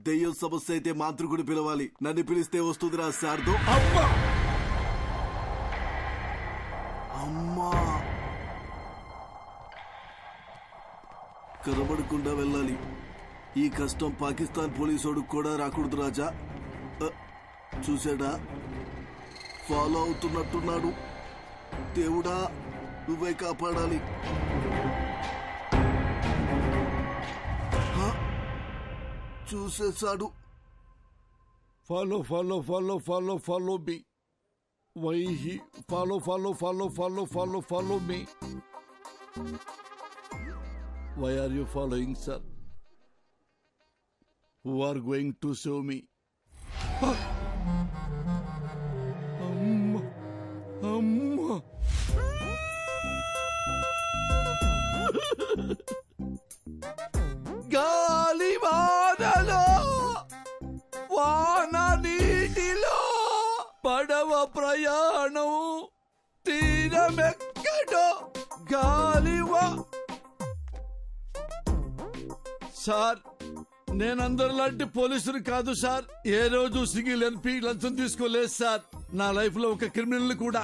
దెయ్యం సమస్య అయితే మాంత్రికుడు పిలవాలి. నన్ను పిలిస్తే వస్తుందిరా శారదో. అమ్మా కనబడకుండా వెళ్ళాలి. ఈ కష్టం పాకిస్తాన్ పోలీసోడు కూడా రాకూడదు రాజా. చూసాడా, ఫాలో అవుతున్నట్టున్నాడు. దేవుడా నువ్వే కాపాడాలి. చూసేశాడు. Follow follow follow follow follow me. Why he follow follow follow follow follow follow me. Why are you following sir? Who are going to save me? అమ్మా అమ్మా గాలి వానలో వాన నీటిలో పడవ ప్రయాణం తీరమెక్కడో గాలివా. సార్ నేనందరిలాంటి పోలీసులు కాదు సార్. ఏ రోజు సింగిల్ ఎన్పీ లంచం తీసుకోలేదు సార్. నా లైఫ్ లో ఒక క్రిమినల్ కూడా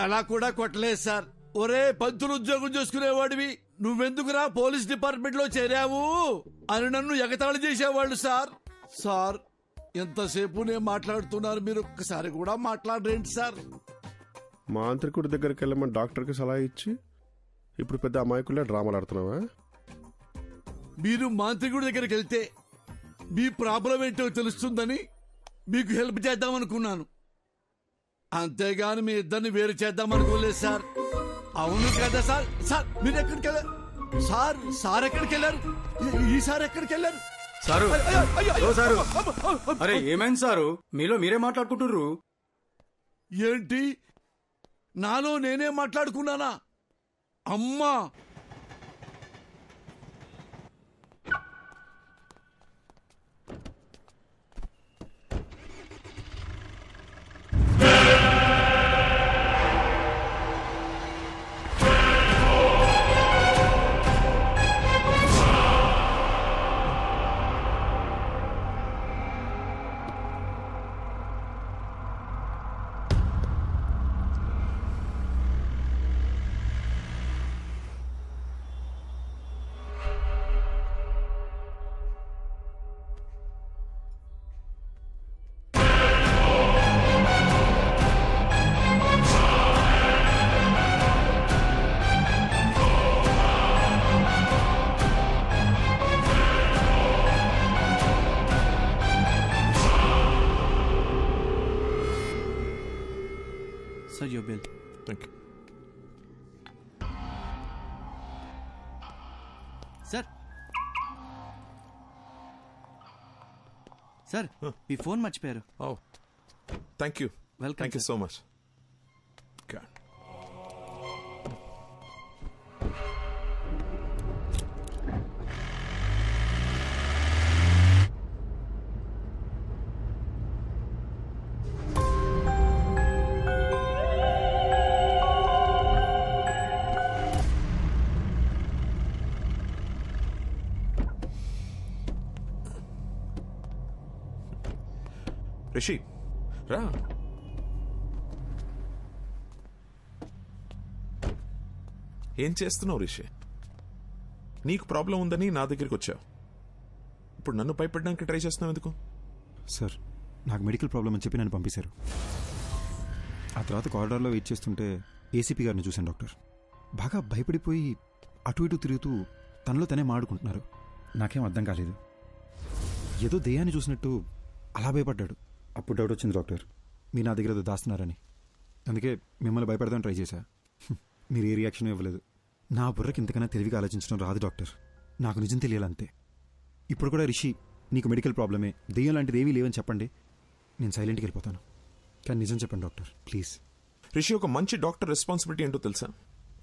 అలా కూడా కొట్టలేదు సార్. ఒరే పంతులు ఉద్యోగం చేసుకునేవాడివి, నువ్వెందుకురా పోలీస్ డిపార్ట్మెంట్ లో చేరావు అని నన్ను ఎగతాళి చేసేవాళ్ళు సార్. సార్ ఎంతసేపు నేను మాట్లాడుతున్నారు, మీరు ఒక్కసారి కూడా మాట్లాడరేంటి సార్? మాంత్రికుడి దగ్గరికి వెళ్ళమని డాక్టర్కి సలహా ఇచ్చి ఇప్పుడు పెద్ద అమాయకుల్లా డ్రామాలు ఆడుతున్నావా? మీరు మాంత్రికుడి దగ్గరికి వెళ్తే మీ ప్రాబ్లం ఏంటో తెలుస్తుందని మీకు హెల్ప్ చేద్దామనుకున్నాను, అంతేగాని మీ ఇద్దరిని వేరు చేద్దామనుకోలేదు సార్. అవును కదా సార్? సార్ మీరు ఎక్కడికి వెళ్ళారు సార్? సార్ ఎక్కడికి వెళ్ళారు? ఈసారి ఎక్కడికి వెళ్ళారు సారు? అరే ఏమైంది సారు? మీలో మీరే మాట్లాడుకుంటుర్రు ఏంటి? నాలో నేనే మాట్లాడుకున్నానా? అమ్మా Sir, your bill. Thank you. Sir. Sir, me phone మర్చిపోయారు. Oh, thank you. Welcome. Thank you so much. God. Rishi రా. ఏం చేస్తున్నావు రిషి? నీకు ప్రాబ్లం ఉందని నా దగ్గరికి వచ్చావు, ఇప్పుడు నన్ను భయపడడానికి ట్రై చేస్తున్నావు ఎందుకు? సార్ నాకు మెడికల్ ప్రాబ్లం అని చెప్పి నన్ను పంపించారు. ఆ తర్వాత కారిడార్లో వెయిట్ చేస్తుంటే ఏసీపీ గారిని చూశాను డాక్టర్. బాగా భయపడిపోయి అటు ఇటు తిరుగుతూ తనలో తనే మాడుకుంటున్నారు. నాకేం అర్థం కాలేదు, ఏదో దెయ్యాన్ని చూసినట్టు అలా భయపడ్డాడు. అప్పుడు డౌట్ వచ్చింది డాక్టర్, మీరు నా దగ్గర ఏదో దాస్తున్నారని. అందుకే మిమ్మల్ని భయపడదామని ట్రై చేశా. మీరు ఏ రియాక్షన్ ఇవ్వలేదు. నా బుర్రకి ఇంతకన్నా తెలివిగా ఆలోచించడం రాదు డాక్టర్, నాకు నిజం తెలియాలంతే. ఇప్పుడు కూడా రిషి నీకు మెడికల్ ప్రాబ్లమే, దెయ్యం లాంటిది ఏమీ లేవని చెప్పండి, నేను సైలెంట్కి వెళ్ళిపోతాను. కానీ నిజం చెప్పండి డాక్టర్ ప్లీజ్. రిషి, ఒక మంచి డాక్టర్ రెస్పాన్సిబిలిటీ ఏంటో తెలుసా?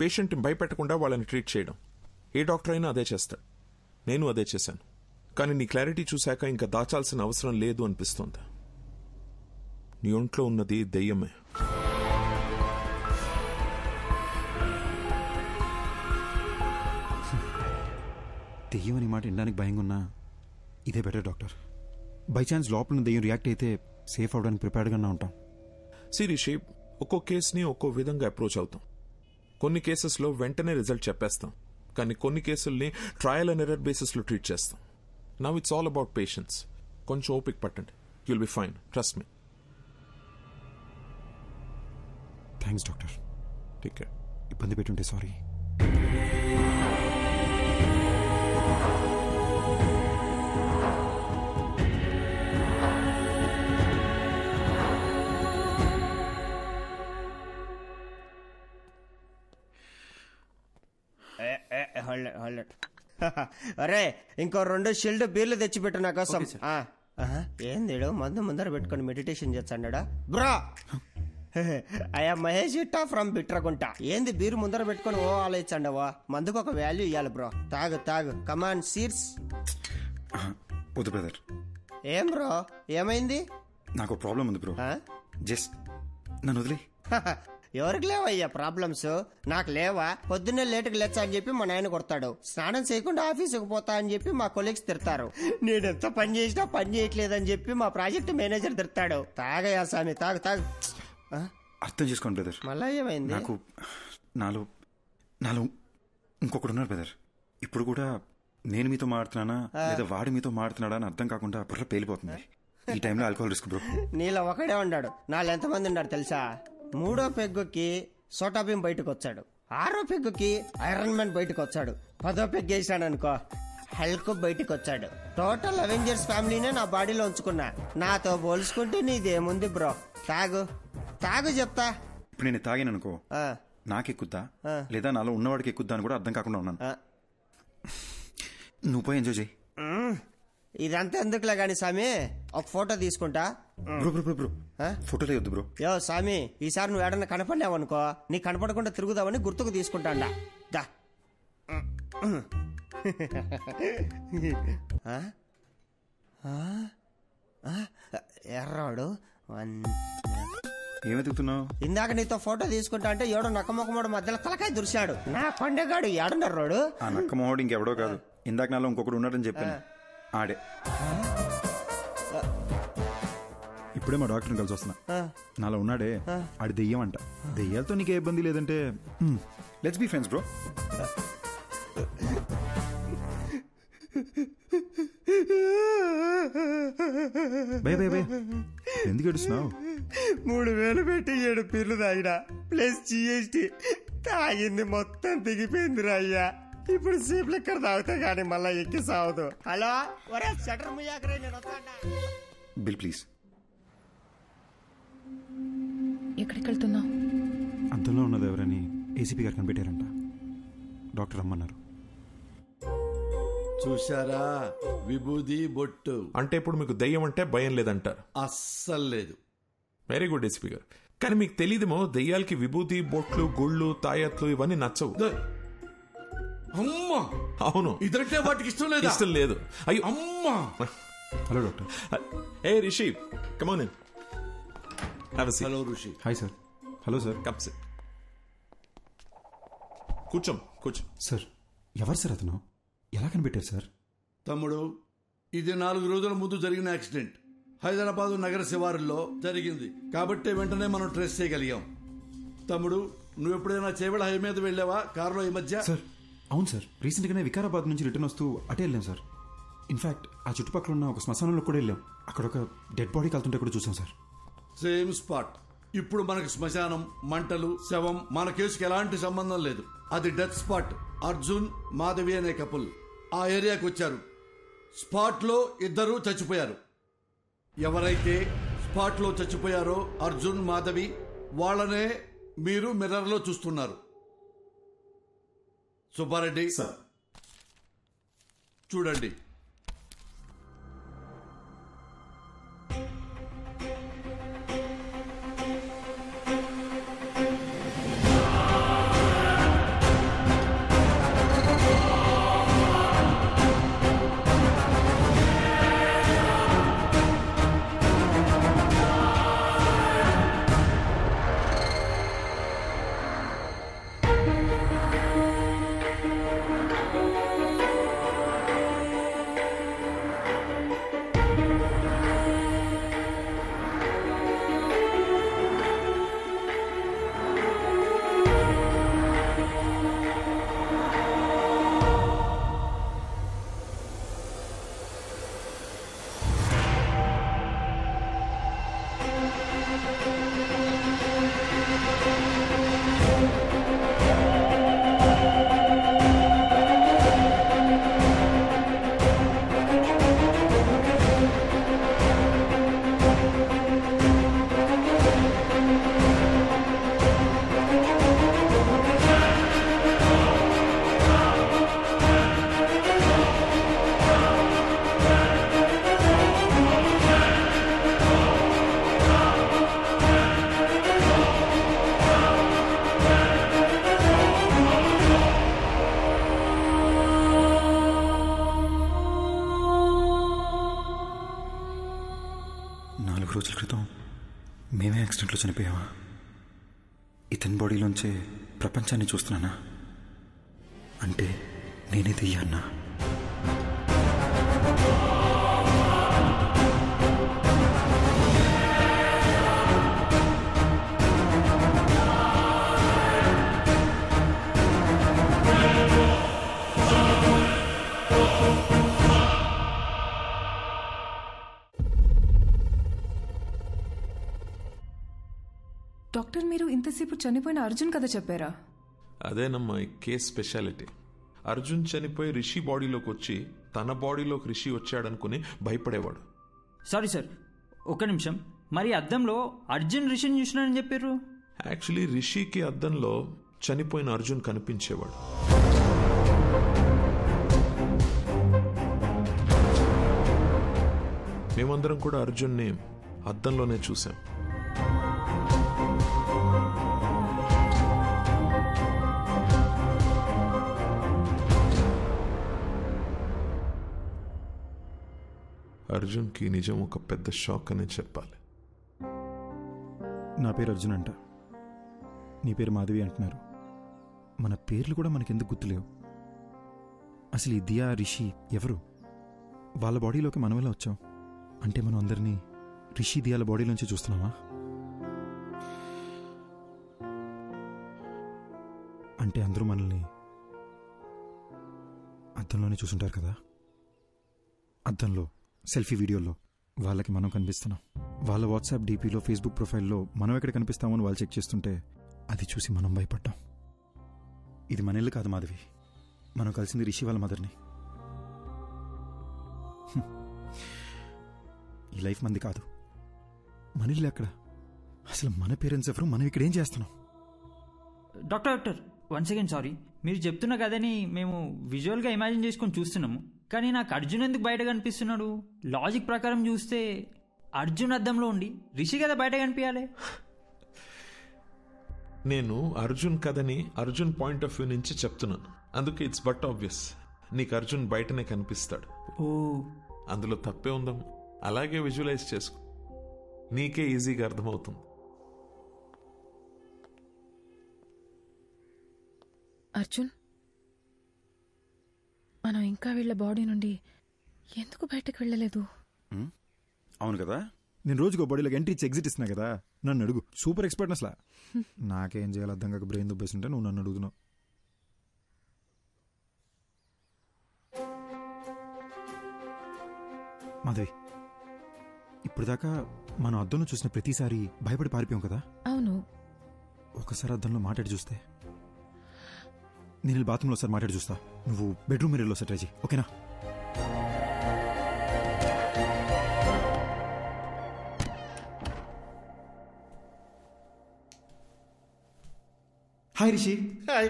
పేషెంట్ని భయపెట్టకుండా వాళ్ళని ట్రీట్ చేయడం. ఏ డాక్టర్ అయినా అదే చేస్తాడు, నేను అదే చేశాను. కానీ నీ క్లారిటీ చూశాక ఇంకా దాచాల్సిన అవసరం లేదు అనిపిస్తోంది. నీ ఒంట్లో ఉన్నది దెయ్యమే. దెయ్యం అనే మాట వినడానికి భయంగా ఉన్నా ఇదే బెటర్ డాక్టర్. బై ఛాన్స్ లోపల దెయ్యం రియాక్ట్ అయితే సేఫ్ అవడానికి ప్రిపేర్డ్గానే ఉంటాం. సిరీషి ఒక్కో కేసుని ఒక్కో విధంగా అప్రోచ్ అవుతాం. కొన్ని కేసెస్లో వెంటనే రిజల్ట్ చెప్పేస్తాం, కానీ కొన్ని కేసుల్ని ట్రయల్ అండ్ ఎర్రర్ బేసిస్లో ట్రీట్ చేస్తాం. Now it's all about patience. కొంచెం ఓపిక పట్టండి, you'll be fine, trust me. Thanks doctor. Take care. ఇబ్బంది పెట్టుంటే సారీ. అరే ఇంకో 2 షిల్డ్ బీర్లు తెచ్చిపెట్టు నా కోసం. ఏందిడు మందు ముందర పెట్టుకుని మెడిటేషన్ చేస్తాడా బ్రో? అయ్యా మహేష్ ఇట్టా ఫ్రమ్ బిట్రకుంట. ఏంది బీరు ముందర పెట్టుకుని ఓ ఆలోచించండవా? మందుకు ఒక వాల్యూ ఇవ్వాలి బ్రో. తాగు తాగు, కమాన్ సీర్స్. వద్దు బ్రదర్. ఏం బ్రో, ఏమైంది? నాకు ప్రాబ్లం ఉంది బ్రో. జస్ట్ నన్ను వదిలే. ఎవరికి లేవయ్యా ప్రాబ్లమ్స్? నాకు లేవా? పొద్దున్నే లేటుకు లేచా అని చెప్పి మా నాయన కొడతాడు. స్నానం చేయకుండా ఆఫీసుకు పోతా అని చెప్పి మా కొలీగ్స్ తిడతారు. నేనెంత పని చేసినా పని చేయట్లేదని చెప్పి మా ప్రాజెక్ట్ మేనేజర్ తిడతాడు. తాగయా స్వామి, తాగు తాగు. అర్థం చేసుకోండి బ్రదర్. మళ్ళా ఏమైంది? నాకు నాలో ఇంకొకడు ఉన్నారు బ్రదర్. ఇప్పుడు కూడా నేను మీతో మాడుతున్నానా లేదా వాడు మీతో మాడుతున్నాడా అని అర్థం కాకుండా బుర్ర పేలిపోతుంది. ఈ టైంలో ఆల్కహాల్ రిస్క్ బ్రో. నీలో ఒకడే ఉన్నాడు. నాలో ఎంతమంది ఉన్నారు తెలుసా? 3వ పెగ్గుకి సోటాబీన్ బయటకు వచ్చాడు. 6వ పెగ్గుకి ఐరన్ మ్యాన్ బయటకు వచ్చాడు. 10వ పెగ్ వేసాడు అనుకో హల్క్ బయటకు వచ్చాడు. టోటల్ అవెంజర్స్ ఫ్యామిలీనే నా బాడీలో ఉంచుకున్నా. నాతో పోల్చుకుంటే నీదేముంది బ్రో? తాగు తాగు చెప్తా. ఇప్పుడు నేను తాగాను అనుకో నాకెక్కుద్దా లేదా నాలో ఉన్నవాడికి ఎక్కుద్దా అని కూడా అర్థం కాకుండా ఉన్నాను. నువ్వు పోయి ఎంజాయ్ చేయి. ఇదంతా ఎందుకులే గాని స్వామి, ఒక ఫోటో తీసుకుంటా. బ్రో బ్రో బ్రో బ్రో ఫోటోలే వద్దు బ్రో. యో స్వామి, ఈసారి నువ్వు ఏడన్నా కనపడినావు అనుకో నీ కనపడకుండా తిరుగుదామని గుర్తుకు తీసుకుంటాండా. దా ఎర్రాడు ఏమెతుకుతున్నావు? ఇందాక నీతో ఫోటో తీసుకుంటా అంటే ఎవడో నక్కమొక్కమోడు మధ్యలో తలకాయ దురిశాడు. నా కొండగాడు ఏడున్నర్రాడు. ఆ నక్కమోహోడు ఇంకెవడో కాదు, ఇందాక నాలో ఇంకొకడు ఉన్నాడని చెప్పాను. ఆడే. ఇప్పుడే మా డాక్టర్ని కలిసి వస్తున్నా. నాలో ఉన్నాడే ఆడి దెయ్యం అంట. దెయ్యాలతో నీకే ఇబ్బంది లేదంటే లెట్స్ బి ఫ్రెండ్స్ బ్రో. భయ భయ భయ ఎందుకు ఏడుస్తున్నావు? 3000 పెట్టి 7 పీర్లు తాగినా ప్లస్ GST తాగింది మొత్తం దిగిపోయిందిరా అయ్యా. ఇప్పుడు సీప్ లెక్కర్ తాగుతా గానీ మళ్ళా ఎక్కి సావదు. హలో ఒరే షటర్ ముయ్యాకరే, నేను వస్తాడా? Bill please. ఎక్కడికి వెళ్తున్నావు? అంతంలో ఉన్నది ఎవరని ఏసీపీ గారు కనిపెట్టారంట. డాక్టర్ రమ్మన్నారు. చూశారా విభూది బొట్టు అంటే ఇప్పుడు మీకు దయ్యం అంటే భయం లేదంటారు? అస్సలు లేదు. వెరీ గుడ్ ఎస్పీ గారు. కానీ మీకు తెలియదేమో దెయ్యాలకి విభూతి బొట్లు గుళ్ళు తాయత్లు ఇవన్నీ నచ్చవు. అమ్మా అవును, ఇదంటే వాటికి ఇష్టం లేదు. ఇష్టం లేదు. అయ్యో అమ్మా. Hello doctor. Hey Rishi come on in. Have a seat. Hello Rishi. Hi sir. Hello sir. Come sit. కూర్చోం కూర్చో. సార్ ఎవరు సార్ అతను? ఎలా కనిపెట్టారు సార్? తమ్ముడు, ఇది 4 రోజుల ముందు జరిగిన యాక్సిడెంట్. హైదరాబాద్ నగర శివారుల్లో జరిగింది కాబట్టి వెంటనే మనం ట్రేస్ చేయగలిగాం. తమ్ముడు, నువ్వు ఎప్పుడైనా చేవెళ హై మీద వెళ్ళావా కారులో ఈ మధ్య? సార్ అవును సార్, రీసెంట్ గానే వికారాబాద్ నుంచి రిటర్న్ వస్తూ అటే వెళ్ళాం సార్. ఇన్ఫాక్ట్ ఆ చుట్టుపక్కల ఉన్న ఒక శ్మశానంలో కూడా వెళ్ళాం. అక్కడ ఒక డెడ్ బాడీ కాలుతుంటే కూడా చూసాం సార్. Same spot. ఇప్పుడు మనకు శ్మశానం, మంటలు, శవం మన కేసుకి ఎలాంటి సంబంధం లేదు. అది డెత్ స్పాట్. అర్జున్ మాధవి అనే కపుల్ ఆ ఏరియాకి వచ్చారు. స్పాట్ లో 2 చచ్చిపోయారు. ఎవరైతే స్పాట్ లో చచ్చిపోయారో అర్జున్ మాధవి, వాళ్ళనే మీరు మిర్రర్ లో చూస్తున్నారు. సుబ్బారెడ్డి చూడండి. 4 రోజుల క్రితం మేమే యాక్సిడెంట్లో చనిపోయావా? ఇతని బాడీలోంచే ప్రపంచాన్ని చూస్తున్నానా? అంటే నేనే దెయ్యాన్నా? డాక్టర్, మీరు ఇంతసేపు చనిపోయిన అర్జున్ కథ చెప్పారా? అదేనమ్మా ఈ కేస్ స్పెషాలిటీ. అర్జున్ చనిపోయి రిషి బాడీలోకి వచ్చి తన బాడీలోకి రిషి వచ్చాడనుకుని భయపడేవాడు. సారీ సార్, ఒక్క నిమిషం. మరి అద్దంలో అర్జున్ రిషిని చూసినానని చెప్పారు. యాక్చువల్లీ రిషికి అద్దంలో చనిపోయిన అర్జున్ కనిపించేవాడు. మేమందరం కూడా అర్జున్ని అద్దంలోనే చూసాం. అర్జున్కి నిజం ఒక పెద్ద షాక్ అనే చెప్పాలి. నా పేరు అర్జున్ అంట, నీ పేరు మాధవి అంటున్నారు. మన పేర్లు కూడా మనకెందుకు గుర్తులేవు? అసలు ఈ దియా రిషి ఎవరు? వాళ్ళ బాడీలోకి మనం ఎలా వచ్చాం? అంటే మనం అందరినీ రిషి దియాల బాడీలోంచి చూస్తున్నామా? అంటే అందరూ మనల్ని అద్దంలోనే చూసుంటారు కదా. అద్దంలో సెల్ఫీ వీడియోల్లో వాళ్ళకి మనం కనిపిస్తున్నాం. వాళ్ళ వాట్సాప్ డీపీలో, ఫేస్బుక్ ప్రొఫైల్లో మనం ఎక్కడ కనిపిస్తామో అని వాళ్ళు చెక్ చేస్తుంటే అది చూసి మనం భయపడ్డాం. ఇది మన ఇల్లు కాదు మాధవి, మనం కలిసింది రిషి వాళ్ళ మదర్ని. ఈ లైఫ్ మంది కాదు, మన ఇల్లు ఎక్కడ? అసలు మన పేరెంట్స్ ఎవరు? మనం ఇక్కడ ఏం చేస్తున్నాం? Doctor one second, sorry. మీరు చెప్తున్న కథని మేము విజువల్గా ఇమాజిన్ చేసుకొని చూస్తున్నాము, కానీ నాకు అర్జున్ ఎందుకు బయట కనిపిస్తున్నాడు? లాజిక్ ప్రకారం చూస్తే అర్జున్ అద్దంలో ఉండి రిషి కదా బయట కనిపించాలి. నేను అర్జున్ కథని అర్జున్ పాయింట్ ఆఫ్ వ్యూ నుంచి చెప్తున్నాను, అందుకే ఇట్స్ బట్ ఆబ్వియస్ నీకు అర్జున్ బయటనే కనిపిస్తాడు. ఓ, అందులో తప్పే ఉందాం. అలాగే విజువలైజ్ చేసుకో, నీకే ఈజీగా అర్థమవుతుంది. అర్జున్, మనం ఇంకా వీళ్ళ బాడీ నుండి ఎందుకు బయటకు వెళ్ళలేదు? అవును కదా, నేను రోజుకో బాడీలోకి ఎంట్రీ ఇచ్చి ఎగ్జిట్ ఇస్తున్నా కదా. నన్ను అడుగు, సూపర్ ఎక్స్పర్ట్ అసలు. నాకేం చేయాలి అర్థం కాక బ్రెయిన్ దుబ్బేస్తుంటే నువ్వు నన్ను అడుగుతున్నావు. మాధవి, ఇప్పుడు దాకా మనం అద్దంలో చూసిన ప్రతిసారి భయపడి పారిపోయాం కదా. అవును. ఒకసారి అద్దంలో మాట్లాడి చూస్తే. నేను బాత్రూంలో ఒకసారి మాట్లాడి చూస్తా, నువ్వు బెడ్రూమ్ మిర్రర్లో ఒకసారి ట్రై చేయి, ఓకేనా? హాయ్ రిషి. హాయ్.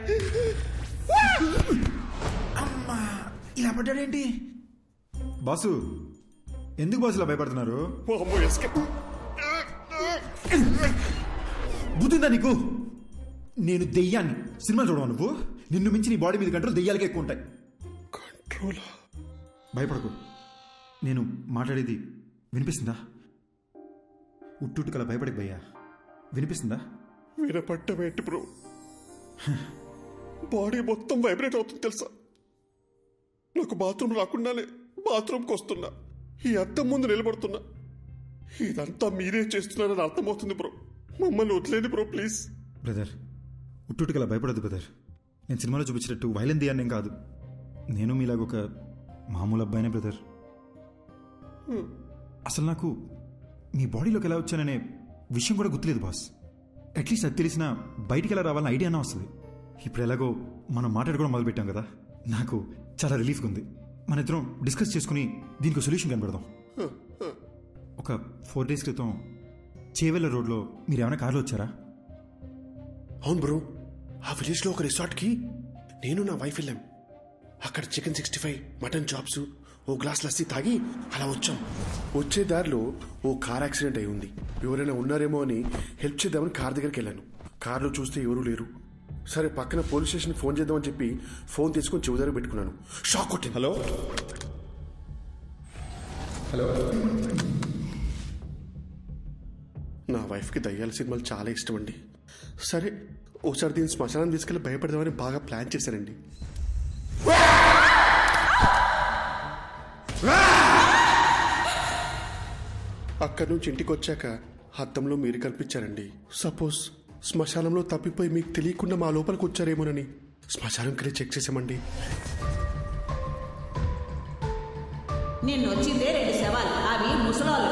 అమ్మా, ఇలా పడ్డాడేంటి? బాసు, ఎందుకు బాసు ఇలా భయపడుతున్నారు? బుద్ధిందా నీకు? నేను దెయ్యాన్ని. సినిమా చూడవా నువ్వు? నిన్ను మించి నీ బాడీ మీద కంట్రోల్ దెయ్యాలకే ఎక్కువ ఉంటాయి. కంట్రోల్? భయపడకు, నేను మాట్లాడేది వినిపిస్తుందా? ఉట్టుకలా భయపడకు భయ్యా, వినిపిస్తుందా? వినపట్టమేంటి బ్రో, బాడీ మొత్తం వైబ్రేట్ అవుతుంది తెలుసా. నాకు బాత్రూమ్ రాకుండానే బాత్రూమ్కి వస్తున్నా, ఈ అద్దం ముందు నిలబడుతున్నా. ఇదంతా మీరే చేస్తున్నారని అర్థమవుతుంది బ్రో. మమ్మల్ని వదిలేండి బ్రో ప్లీజ్. బ్రదర్, ఉట్టుకలా భయపడద్దు బ్రదర్. నేను సినిమాలో చూపించినట్టు వైలెన్ దియాన్నేం కాదు. నేను మీలాగొక మామూలు అబ్బాయినే బ్రదర్. అసలు నాకు మీ బాడీలోకి ఎలా వచ్చాననే విషయం కూడా గుర్తులేదు బాస్. అట్లీస్ట్ అది తెలిసినా బయటికి ఎలా రావాలని ఐడియా అన్నా వస్తుంది. ఇప్పుడు ఎలాగో మనం మాట్లాడుకోవడం మొదలుపెట్టాం కదా, నాకు చాలా రిలీఫ్గా ఉంది. మన ఇద్దరం డిస్కస్ చేసుకుని దీనికి సొల్యూషన్ కనబడదాం. ఒక 4 days క్రితం చేవెళ్ళ రోడ్లో మీరు ఏమైనా కార్లో వచ్చారా? అవును బ్రో, ఆ విలేజ్లో ఒక రిసార్ట్కి నేను నా వైఫ్ వెళ్ళాం. అక్కడ చికెన్ 65, మటన్ చాప్స్, ఓ గ్లాస్ లస్సీ తాగి అలా వచ్చాం. వచ్చే దారిలో ఓ కార్ యాక్సిడెంట్ అయి ఉంది. ఎవరైనా ఉన్నారేమో అని హెల్ప్ చేద్దామని కార్ దగ్గరికి వెళ్ళాను. కార్లో చూస్తే ఎవరూ లేరు. సరే పక్కన పోలీస్ స్టేషన్కి ఫోన్ చేద్దామని చెప్పి ఫోన్ తీసుకొని చెవి దగ్గర పెట్టుకున్నాను. షాక్ కొట్టింది. హలో హలో నా వైఫ్కి దయ్యాల సినిమాలు చాలా ఇష్టం అండి. సరే ఓసారి దీన్ని శ్మశానం తీసుకెళ్ళి భయపడదామని బాగా ప్లాన్ చేశానండి. అక్కడి నుంచి ఇంటికి వచ్చాక అద్దంలో మీరు కనిపించారండి. సపోజ్ శ్మశానంలో తప్పిపోయి మీకు తెలియకుండా మా లోపలికి వచ్చారేమోనని శ్మశానంకి చెక్ చేసామండి. నిన్ను వచ్చిందే 2 శవాలు, అవి ముసలాలు.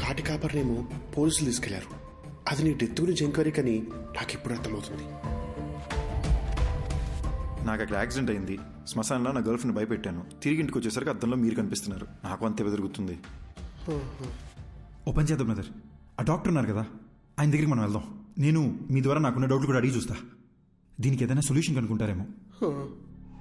కాటి కాపర్నేమో పోలీసులు తీసుకెళ్లారు. అది నీ డెత్ గురించి ఎంక్వైరీ కానీ నాకు ఇప్పుడు అర్థమవుతుంది. నాకు అక్కడ యాక్సిడెంట్ అయింది, శ్మశానంలో నా గర్ల్ ఫ్రెండ్ భయపెట్టాను. తిరిగి ఇంటికి వచ్చేసరికి అద్దంలో మీరు కనిపిస్తున్నారు. నాకు అంతే బెదురుగుతుంది. ఓ పని చేద్దాం బ్రదర్, ఆ డాక్టర్ ఉన్నారు కదా, ఆయన దగ్గరికి మనం వెళ్దాం. నేను మీ ద్వారా నాకున్న డౌట్లు కూడా అడిగి చూస్తా. దీనికి ఏదైనా సొల్యూషన్ కనుక్కుంటారేమో.